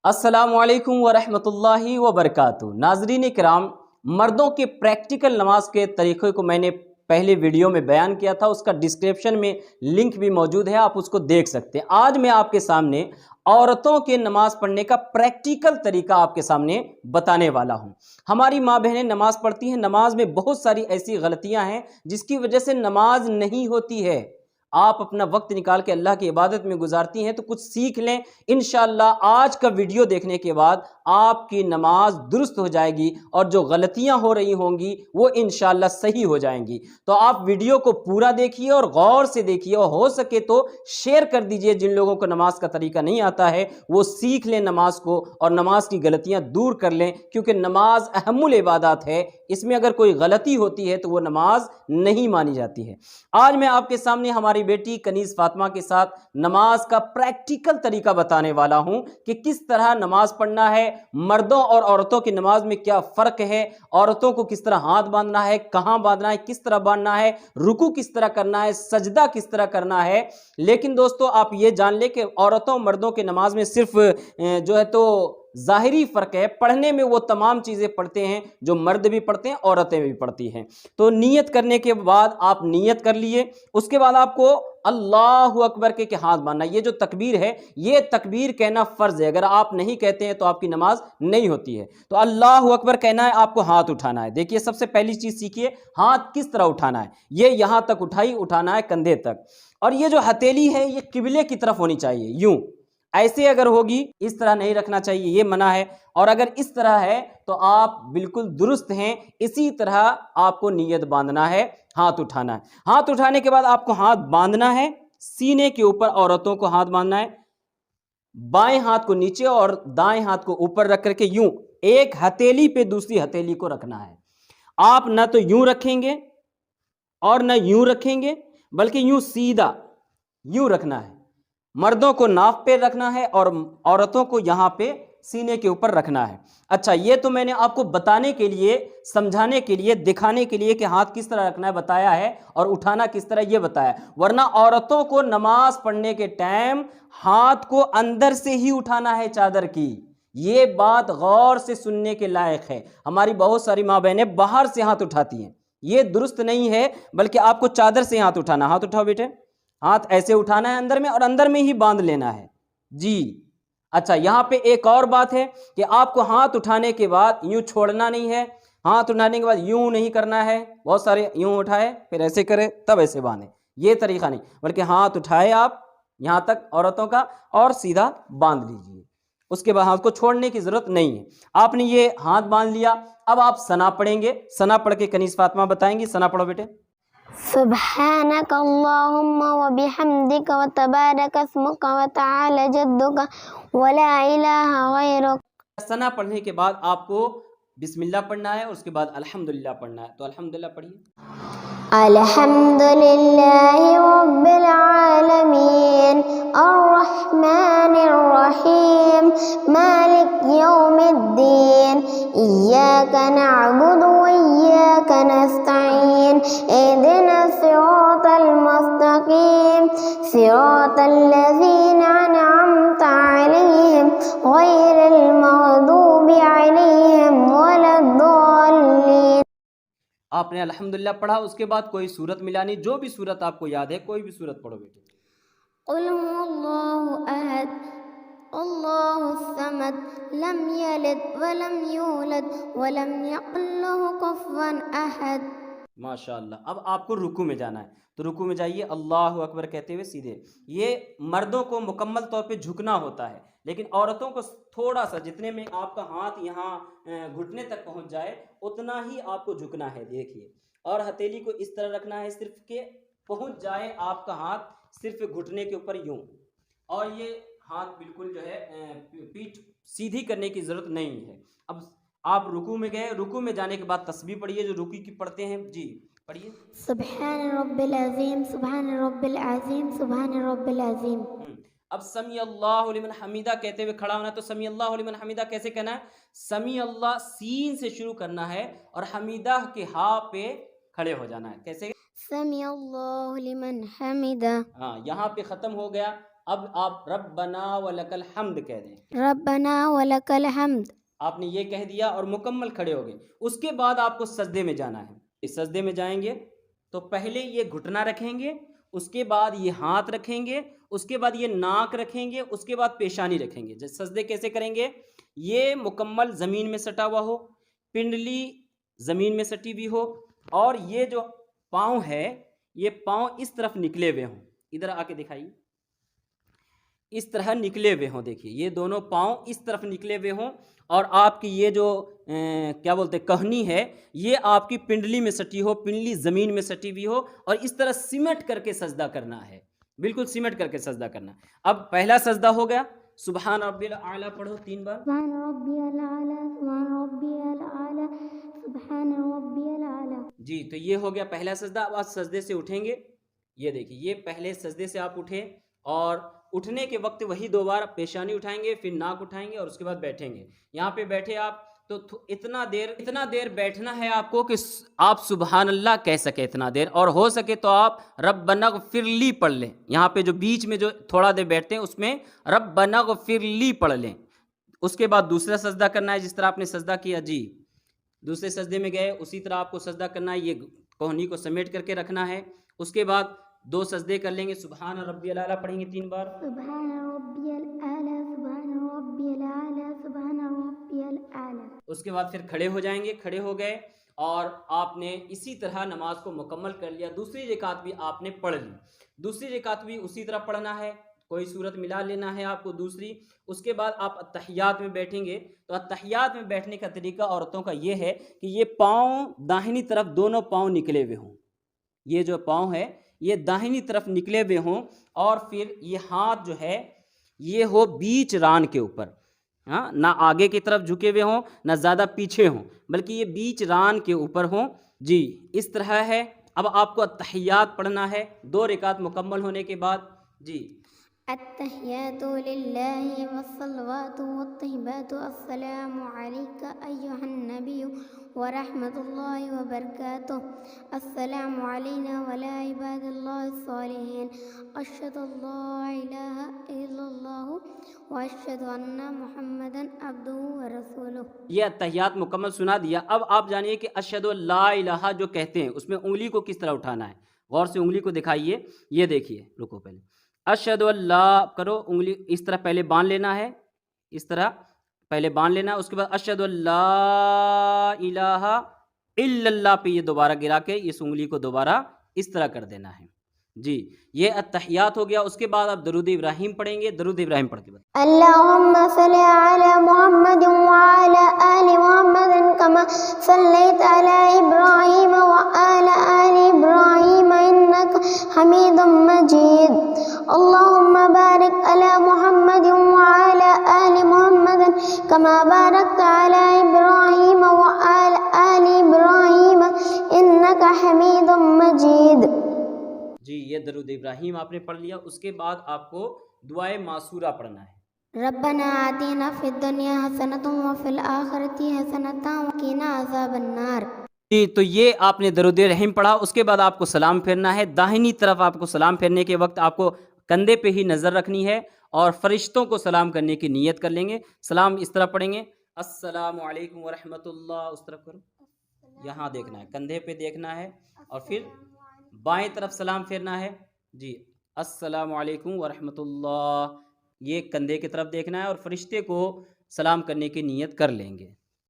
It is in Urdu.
السلام علیکم ورحمۃ اللہ وبرکاتہ۔ ناظرین کرام، مردوں کے پریکٹیکل نماز کے طریقے کو میں نے پہلے ویڈیو میں بیان کیا تھا، اس کا ڈسکرپشن میں لنک بھی موجود ہے، آپ اس کو دیکھ سکتے ہیں۔ آج میں آپ کے سامنے عورتوں کے نماز پڑھنے کا پریکٹیکل طریقہ آپ کے سامنے بتانے والا ہوں۔ ہماری ماں بہنیں نماز پڑھتی ہیں، نماز میں بہت ساری ایسی غلطیاں ہیں جس کی وجہ سے نماز نہیں ہوتی ہے۔ آپ اپنا وقت نکال کے اللہ کی عبادت میں گزارتی ہیں تو کچھ سیکھ لیں، انشاءاللہ آج کا ویڈیو دیکھنے کے بعد آپ کی نماز درست ہو جائے گی اور جو غلطیاں ہو رہی ہوں گی وہ انشاءاللہ صحیح ہو جائیں گی۔ تو آپ ویڈیو کو پورا دیکھیے اور غور سے دیکھیے، اور ہو سکے تو شیئر کر دیجئے، جن لوگوں کو نماز کا طریقہ نہیں آتا ہے وہ سیکھ لیں نماز کو اور نماز کی غلطیاں دور کر لیں، کیونکہ نماز اہم العبادات ہے، اس میں اگر کوئی غلطی ہوتی ہے تو وہ نماز نہیں مانی جاتی ہے۔ آج میں آپ کے سامنے ہماری بیٹی کنیز فاطمہ کے ساتھ نماز کا پریکٹیکل طریقہ بتانے والا ہوں کہ کس طرح نماز پڑھنا ہے، مردوں اور عورتوں کی نماز میں کیا فرق ہے، عورتوں کو کس طرح ہاتھ باندھنا ہے، کہاں باندھنا ہے، کس طرح باندھنا ہے، رکوع کس طرح کرنا ہے، سجدہ کس طرح کرنا ہے۔ لیکن دوستو آپ یہ جان لیں کہ عورتوں مردوں کے نماز میں صرف جو ہے تو ظاہری فرق ہے، پڑھنے میں وہ تمام چیزیں پڑھتے ہیں جو مرد بھی پڑھتے ہیں، عورتیں بھی پڑھتی ہیں۔ تو نیت کرنے کے بعد آپ نیت کر لیے، اس کے بعد آپ کو اللہ اکبر کے ہاتھ باندھنا۔ یہ جو تکبیر ہے، یہ تکبیر کہنا فرض ہے، اگر آپ نہیں کہتے ہیں تو آپ کی نماز نہیں ہوتی ہے۔ تو اللہ اکبر کہنا ہے، آپ کو ہاتھ اٹھانا ہے۔ دیکھیے سب سے پہلی چیز سیکھیے، ہاتھ کس طرح اٹھانا ہے۔ یہ یہاں تک اٹھانا ہے، کندھے تک، اور یہ جو ہتھیلی ہے یہ قبلے کی طرف ہونی چاہیے، یوں ایسے اگر ہوگی، اس طرح نہیں رکھنا چاہیے، یہ منع ہے۔ اور اگر اس طرح ہے تو آپ بالکل درست ہیں۔ اسی طرح آپ کو نیت باندھنا ہے، ہاتھ اٹھانا ہے۔ ہاتھ اٹھانے کے بعد آپ کو ہاتھ باندھنا ہے سینے کے اوپر، عورتوں کو ہاتھ باندھنا ہے بائیں ہاتھ کو نیچے اور دائیں ہاتھ کو اوپر رکھ کر کے یوں ایک ہتھیلی پہ دوسری ہتھیلی کو رکھنا ہے۔ آپ نہ تو یوں رکھیں گے اور نہ یوں رکھیں گے، بلکہ یوں سیدھا یوں رکھنا ہے۔ مردوں کو ناف پہ رکھنا ہے اور عورتوں کو یہاں پہ سینے کے اوپر رکھنا ہے۔ اچھا، یہ تو میں نے آپ کو بتانے کے لیے، سمجھانے کے لیے، دکھانے کے لیے کہ ہاتھ کس طرح رکھنا ہے بتایا ہے، اور اٹھانا کس طرح یہ بتایا ہے۔ ورنہ عورتوں کو نماز پڑھنے کے ٹائم ہاتھ کو اندر سے ہی اٹھانا ہے چادر کی۔ یہ بات غور سے سننے کے لائق ہے۔ ہماری بہت ساری ماں بہنیں باہر سے ہاتھ اٹھاتی ہیں، یہ درست نہیں ہے، بلکہ آپ کو چادر سے ہاتھ اٹھانا۔ ہاتھ اٹھاؤ بیٹے، ہاتھ ایسے اٹھانا ہے اندر میں، اور اندر میں ہی باندھ لینا ہے جی۔ اچھا، یہاں پہ ایک اور بات ہے کہ آپ کو ہاتھ اٹھانے کے بعد یوں چھوڑنا نہیں ہے، ہاتھ اٹھانے کے بعد یوں نہیں کرنا ہے۔ بہت سارے یوں اٹھائے پھر ایسے کرے تب ایسے باندھے، یہ طریقہ نہیں، بلکہ ہاتھ اٹھائے آپ یہاں تک عورتوں کا اور سیدھا باندھ لیجئے۔ اس کے بعد ہاتھ کو چھوڑنے کی ضرورت نہیں ہے۔ آپ نے یہ ہاتھ باندھ لیا، اب آپ ثنا پڑھیں گے۔ ثنا پڑھ کے کنیز فاطمہ بتائیں گی۔ ثنا پڑھو بیٹے۔ سبحانك اللهم وبحمدك وتبارك اسمك وتعالى جدك ولا إله غيرك۔ ثنا پڑھنے کے بعد آپ کو بسم اللہ پڑھنا ہے اور اس کے بعد الحمدللہ پڑھنا ہے۔ تو الحمدللہ پڑھیے۔ الحمد لله رب العالمين الرحمن الرحيم مالك يوم الدين إياك نعبد وإياك نستعين اهدنا الصراط المستقيم صراط الذين أنعمت عليهم غير المغضوب عليهم ولا الضالين۔ آپ نے الحمدللہ پڑھا، اس کے بعد کوئی سورت ملانی، جو بھی سورت آپ کو یاد ہے کوئی بھی سورت پڑھو بیٹے۔ قل هو الله أحد الله الصمد لم يلد ولم يولد ولم يكن له كفوا أحد۔ ماشاءاللہ۔ اب آپ کو رکوع میں جانا ہے، تو رکوع میں جائیے، اللہ اکبر کہتے ہوئے سیدھے۔ یہ مردوں کو مکمل طور پہ جھکنا ہوتا ہے، لیکن عورتوں کو تھوڑا سا، جتنے میں آپ کا ہاتھ یہاں گھٹنے تک پہنچ جائے اتنا ہی آپ کو جھکنا ہے۔ دیکھیے، اور ہتھیلی کو اس طرح رکھنا ہے صرف کہ پہنچ جائے آپ کا ہاتھ صرف گھٹنے کے اوپر یوں، اور یہ ہاتھ بالکل جو ہے پیٹھ سیدھی کرنے کی ضرورت نہیں ہے۔ اب آپ رکوع میں گئے، رکوع میں جانے کے بعد تسبیح پڑھیے جو رکوع کی پڑھتے ہیں جی، پڑھیے۔ سبحان رب العظیم سبحان رب العظیم سبحان رب العظیم۔ اب سمی اللہ لمن حمیدہ کہتے ہوئے کھڑا ہونا ہے، تو سمی اللہ لمن حمیدہ کیسے کہنا ہے؟ سمی اللہ سین سے شروع کرنا ہے اور حمیدہ کے ہاں پہ کھڑے ہو جانا ہے۔ کیسے؟ سمی اللہ لمن حمیدہ۔ ہاں، یہاں پہ ختم ہو گیا، اب آپ ربنا ولکل حمد کہہ دیں، ربنا ولکل حمد. آپ نے یہ کہہ دیا اور مکمل کھڑے ہو گئے. اس کے بعد آپ کو سجدے میں جانا ہے. اس سجدے میں جائیں گے تو پہلے یہ گھٹنا رکھیں گے، اس کے بعد یہ ہاتھ رکھیں گے، اس کے بعد یہ ناک رکھیں گے، اس کے بعد پیشانی رکھیں گے. جیسے سجدے کیسے کریں گے؟ یہ مکمل زمین میں سٹا ہوا ہو، پنڈلی زمین میں سٹی ہوئی ہو، اور یہ جو پاؤں ہے یہ پاؤں اس طرف نکلے ہوئے ہوں. ادھر آ کے دکھائیے، اس طرح نکلے ہوئے ہوں. دیکھیے یہ دونوں پاؤں اس طرف نکلے ہوئے ہوں، اور آپ کی یہ جو کیا بولتے کہنی ہے یہ آپ کی پنڈلی میں سٹی ہو، پنڈلی زمین میں سٹی ہوئی ہو، اور اس طرح سمٹ کر کے سجدہ کرنا ہے، بالکل سمٹ کر کے سجدہ کرنا. اب پہلا سجدہ ہو گیا، سبحان ربی الاعلیٰ پڑھو 3 بار. سبحان ربی الاعلی، سبحان ربی الاعلی، سبحان ربی الاعلی. جی تو یہ ہو گیا پہلا سجدہ. اب آپ سجدے سے اٹھیں گے. یہ دیکھیے یہ پہلے سجدے سے آپ اٹھیں، اور اٹھنے کے وقت وہی 2 بار پیشانی اٹھائیں گے، پھر ناک اٹھائیں گے، اور اس کے بعد بیٹھیں گے. یہاں پہ بیٹھے آپ تو اتنا دیر بیٹھنا ہے آپ کو کہ آپ سبحان اللہ کہہ سکے اتنا دیر، اور ہو سکے تو آپ ربنا اغفر لی پڑھ لیں. یہاں پہ جو بیچ میں جو تھوڑا دیر بیٹھتے ہیں اس میں ربنا اغفر لی پڑھ لیں. اس کے بعد دوسرا سجدہ کرنا ہے جس طرح آپ نے سجدہ کیا. جی دوسرے سجدے میں گئے، اسی طرح آپ کو سجدہ کرنا ہے، یہ کوہنی کو سمیٹ کر کے رکھنا ہے. اس کے بعد 2 سجدے کر لیں گے، سبحان ربی الاعلیٰ پڑھیں گے 3 بار. سبحان ربی الاعلی، سبحان ربی الاعلی، سبحان ربی الاعلی. اس کے بعد پھر کھڑے ہو جائیں گے. کھڑے ہو گئے اور آپ نے اسی طرح نماز کو مکمل کر لیا. دوسری رکعت بھی آپ نے پڑھ لی. دوسری رکعت بھی اسی طرح پڑھنا ہے، کوئی صورت ملا لینا ہے آپ کو دوسری. اس کے بعد آپ اتحیات میں بیٹھیں گے. تو اتحیات میں بیٹھنے کا طریقہ عورتوں کا یہ ہے کہ یہ پاؤں داہنی طرف دونوں پاؤں نکلے ہوئے ہوں. یہ جو پاؤں ہے یہ داہنی طرف نکلے ہوئے ہوں، اور پھر یہ ہاتھ جو ہے یہ ہو بیچ ران کے اوپر. ہاں، نہ آگے کی طرف جھکے ہوئے ہوں نہ زیادہ پیچھے ہوں، بلکہ یہ بیچ ران کے اوپر ہوں. جی اس طرح ہے. اب آپ کو التحیات پڑھنا ہے 2 رکعت مکمل ہونے کے بعد. جی التحیات للہ والصلوات والطیبات، السلام علیک ایہا النبی ورحمۃ اللہ وبرکاتہ، السلام علینا وعلی عباد اللہ الصالحین، اشہد ان لا الہ الا اللہ واشہد ان محمدا عبدہ ورسولہ. یہ التحیات مکمل سنا دیا. اب آپ جانیے کہ اشہد ان لا الہ جو کہتے ہیں اس میں انگلی کو کس طرح اٹھانا ہے. غور سے انگلی کو دکھائیے. یہ دیکھیے، رکو پہلے اشہد اللہ کرو، انگلی اس طرح پہلے باندھ لینا ہے، اس طرح پہلے باندھ لینا ہے. اس کے بعد اشہد اللہ الہ الا اللہ پہ یہ دوبارہ گرا کے اس انگلی کو دوبارہ اس طرح کر دینا ہے. جی یہ التحیات ہو گیا. اس کے بعد آپ درود ابراہیم پڑھیں گے. درود ابراہیم پڑھ کے بعد اللہم صلی علی محمد وعلی آل محمد کما صلیت علی ابراہیم وعلی آل ابراہیم انک حمید مجید. اللہم بارک علی محمد وعلی آل محمد کما بارکت علی ابراہیم وعلی آل ابراہیم انک حمید مجید. جی یہ درود ابراہیم آپ نے پڑھ لیا. اس کے بعد آپ کو دعائے معصورہ پڑھنا ہے. ربنا آتنا فی الدنیا حسنۃ وفی الآخرۃ حسنۃ وقنا عذاب النار. جی تو یہ آپ نے درود رحیم پڑھا. اس کے بعد آپ کو سلام پھیرنا ہے. داہنی طرف آپ کو سلام پھیرنے کے وقت آپ کو کندھے پہ ہی نظر رکھنی ہے، اور فرشتوں کو سلام کرنے کی نیت کر لیں گے. سلام اس طرح پڑھیں گے، السلام علیکم ورحمۃ اللہ. اس طرف کرو، یہاں دیکھنا ہے، کندھے پہ دیکھنا ہے، اور پھر بائیں طرف سلام پھیرنا ہے. جی السلام علیکم ورحمۃ اللہ، یہ کندھے کی طرف دیکھنا ہے، اور فرشتے کو سلام کرنے کی نیت کر لیں گے.